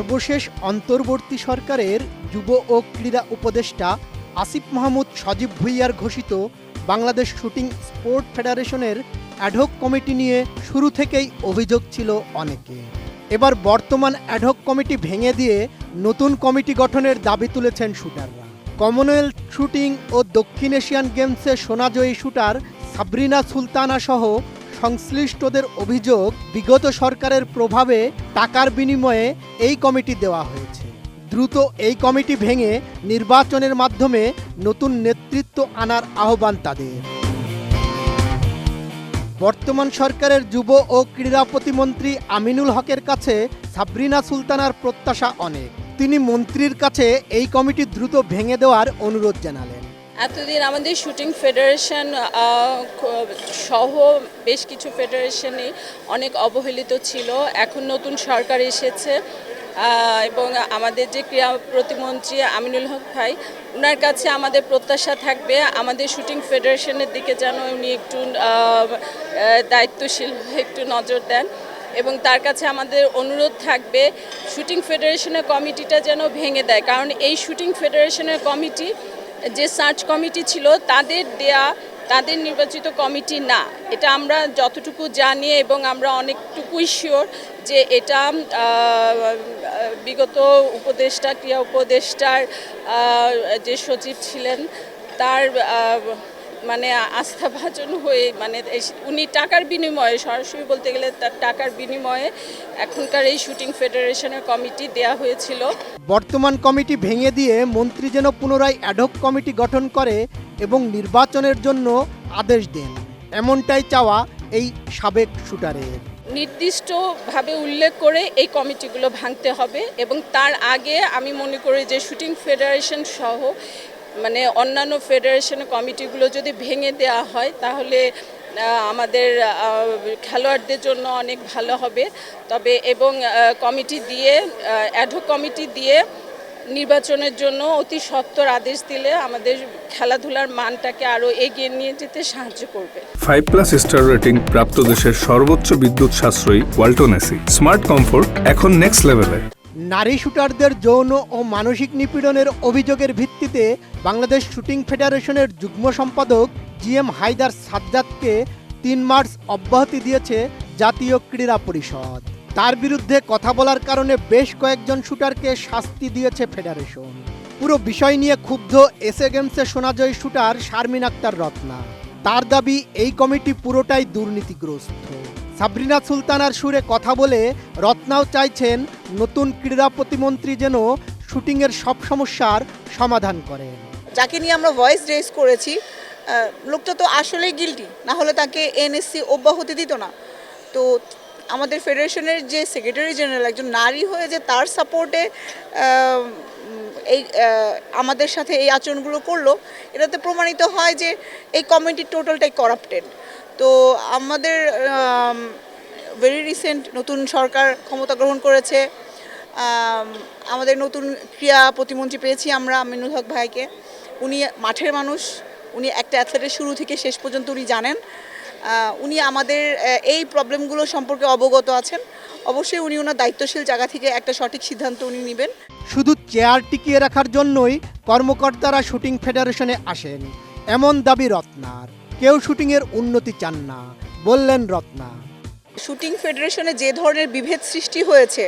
সর্বশেষ অন্তর্বর্তী সরকারের যুব ও ক্রীড়া উপদেষ্টা আসিফ মাহমুদ সজীব ভুঁইয়ার ঘোষিত বাংলাদেশ শুটিং স্পোর্ট ফেডারেশনের অ্যাডহক কমিটি নিয়ে শুরু থেকেই অভিযোগ ছিল অনেকে। এবার বর্তমান অ্যাডহক কমিটি ভেঙে দিয়ে নতুন কমিটি গঠনের দাবি তুলেছেন শুটাররা। কমনওয়েলথ শুটিং ও দক্ষিণ এশিয়ান গেমসে সোনাজয়ী শুটার সাবরিনা সুলতানা সহ সংশ্লিষ্টদের অভিযোগ, বিগত সরকারের প্রভাবে টাকার বিনিময়ে এই কমিটি দেওয়া হয়েছে। দ্রুত এই কমিটি ভেঙে নির্বাচনের মাধ্যমে নতুন নেতৃত্ব আনার আহ্বান তাদের। বর্তমান সরকারের যুব ও ক্রীড়া প্রতিমন্ত্রী আমিনুল হকের কাছে সাবরিনা সুলতানার প্রত্যাশা অনেক। তিনি মন্ত্রীর কাছে এই কমিটি দ্রুত ভেঙে দেওয়ার অনুরোধ জানালেন। এতদিন আমাদের শুটিং ফেডারেশন সহ বেশ কিছু ফেডারেশনই অনেক অবহেলিত ছিল। এখন নতুন সরকার এসেছে এবং আমাদের যে ক্রীড়া প্রতিমন্ত্রী আমিনুল হক ভাই, ওনার কাছে আমাদের প্রত্যাশা থাকবে আমাদের শুটিং ফেডারেশনের দিকে যেন উনি একটু দায়িত্বশীল একটু নজর দেন এবং তার কাছে আমাদের অনুরোধ থাকবে শুটিং ফেডারেশনের কমিটিটা যেন ভেঙে দেয়। কারণ এই শুটিং ফেডারেশনের কমিটি যে সার্চ কমিটি ছিল তাদের নির্বাচিত কমিটি না, এটা আমরা যতটুকু জানি এবং আমরা অনেকটুকুই শিওর যে এটা বিগত উপদেষ্টা ক্রীড়া উপদেষ্টার যে সচিব ছিলেন তার মানে আস্থাভাজন হয়ে উনি টাকার বিনিময়ে, সরাসরি বলতে গেলে তার টাকার বিনিময়ে এখনকার এই শুটিং ফেডারেশনের কমিটি দেয়া হয়েছিল। বর্তমান কমিটি ভেঙে দিয়ে মন্ত্রী যেন পুনরায় অ্যাডহক কমিটি গঠন করে এবং নির্বাচনের জন্য আদেশ দেন, এমনটাই চাওয়া এই সাবেক শুটারের। নির্দিষ্টভাবে উল্লেখ করে এই কমিটিগুলো ভাঙতে হবে এবং তার আগে আমি মনে করি যে শুটিং ফেডারেশন সহ অন্যান্য ফেডারেশনের কমিটিগুলো যদি ভেঙে দেওয়া হয় তাহলে আমাদের খেলোয়াড়দের জন্য অনেক ভালো হবে। তবে এবং কমিটি দিয়ে অ্যাডহক কমিটি দিয়ে নির্বাচনের জন্য অতি সত্বর আদেশ দিলে আমাদের খেলাধুলার মানটাকে আরও এগিয়ে নিয়ে যেতে সাহায্য করবে। 5+ স্টার রেটিং প্রাপ্ত দেশের সর্বোচ্চ বিদ্যুৎ সাশ্রয়ী ওয়ালটন এসি স্মার্ট কমফোর্ট এখন নেক্সট লেভেলে। নারী শুটারদের যৌন ও মানসিক নিপীড়নের অভিযোগের ভিত্তিতে বাংলাদেশ শুটিং ফেডারেশনের যুগ্ম সম্পাদক জিএম হায়দার সাজ্জাদকে ৩ মার্চ অব্যাহতি দিয়েছে জাতীয় ক্রীড়া পরিষদ। তার বিরুদ্ধে কথা বলার কারণে বেশ কয়েকজন শুটারকে শাস্তি দিয়েছে ফেডারেশন। পুরো বিষয় নিয়ে ক্ষুব্ধ এসএ গেমসে সোনাজয়ী শুটার শারমিন আক্তার রত্না। তার দাবি এই কমিটি পুরোটাই দুর্নীতিগ্রস্ত। সাবরিনা সুলতানার সুরে কথা বলে রত্নাও চাইছেন নতুন ক্রীড়া প্রতিমন্ত্রী যেন শুটিংয়ের সব সমস্যার সমাধান করেন। যাকে নিয়ে আমরা ভয়েস রেজ করেছি, লোকটা তো আসলেই গিল্টি, না হলে তাকে এনএসসি অব্যাহতি দিত না। তো আমাদের ফেডারেশনের যে সেক্রেটারি জেনারেল একজন নারী হয়ে যে তার সাপোর্টে এই আমাদের সাথে এই আচরণগুলো করলো, এটাতে প্রমাণিত হয় যে এই কমিটি টোটালটাই করাপ্টেড। তো আমাদের ভেরি রিসেন্ট নতুন সরকার ক্ষমতা গ্রহণ করেছে, আমাদের নতুন ক্রীড়া প্রতিমন্ত্রী পেয়েছি আমরা আমিনুল হক ভাইকে। উনি মাঠের মানুষ, উনি একটা অ্যাথলেটের শুরু থেকে শেষ পর্যন্ত উনি জানেন, উনি আমাদের এই প্রবলেমগুলো সম্পর্কে অবগত আছেন। অবশ্যই উনি ওনার দায়িত্বশীল জায়গা থেকে একটা সঠিক সিদ্ধান্ত উনি নেবেন। শুধু চেয়ার টিকিয়ে রাখার জন্যই কর্মকর্তারা শুটিং ফেডারেশনে আসেন, এমন দাবি রত্নার। কেউ শুটিংয়ের উন্নতি চান না, বললেন রত্না। শুটিং ফেডারেশনে যে ধরনের বিভেদ সৃষ্টি হয়েছে,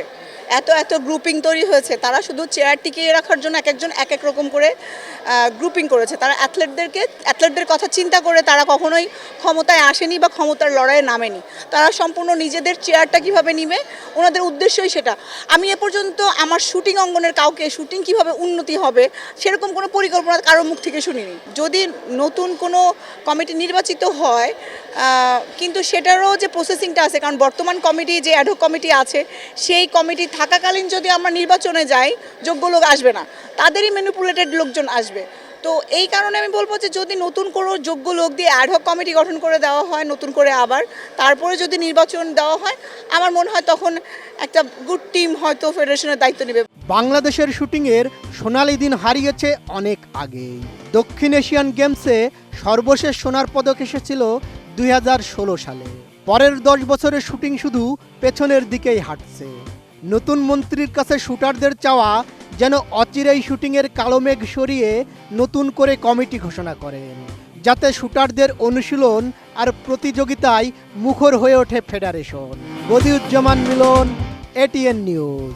এত গ্রুপিং তৈরি হয়েছে, তারা শুধু চেয়ার টিকিয়ে রাখার জন্য এক একজন এক এক রকম করে গ্রুপিং করেছে। তারা অ্যাথলেটদের কথা চিন্তা করে তারা কখনোই ক্ষমতায় আসেনি বা ক্ষমতার লড়াইয়ে নামেনি। তারা সম্পূর্ণ নিজেদের চেয়ারটা কীভাবে নিবে, ওনাদের উদ্দেশ্যই সেটা। আমি এ পর্যন্ত আমার শুটিং অঙ্গনের কাউকে শুটিং কীভাবে উন্নতি হবে সেরকম কোনো পরিকল্পনা কারোর মুখ থেকে শুনিনি। যদি নতুন কোনো কমিটি নির্বাচিত হয়, কিন্তু সেটারও যে প্রসেসিংটা আছে, কারণ বর্তমান কমিটি যে অ্যাডহক কমিটি আছে সেই কমিটি থাকাকালীন যদি আমরা নির্বাচনে যাই, যোগ্য লোক আসবে না, তাদেরই ম্যানিপুলেটেড লোকজন আসবে। তো এই কারণে আমি বলবো যে যদি নতুন কোনো যোগ্য লোক দিয়ে অ্যাডহক কমিটি গঠন করে দেওয়া হয় নতুন করে, আবার তারপরে যদি নির্বাচন দেওয়া হয়, আমার মনে হয় তখন একটা গুড টিম হয়তো ফেডারেশনের দায়িত্ব নেবে। বাংলাদেশের শুটিংয়ের সোনালি দিন হারিয়েছে অনেক আগেই। দক্ষিণ এশিয়ান গেমসে সর্বশেষ সোনার পদক এসেছিল 2016 সালে। পরের 10 বছরের শুটিং শুধু পেছনের দিকেই হাঁটছে। নতুন মন্ত্রীর কাছে শুটারদের চাওয়া যেন অচিরেই শুটিংয়ের কালো মেঘ সরিয়ে নতুন করে কমিটি ঘোষণা করেন, যাতে শুটারদের অনুশীলন আর প্রতিযোগিতায় মুখর হয়ে ওঠে ফেডারেশন। বদিউজ্জামান মিলন, এটিএন নিউজ।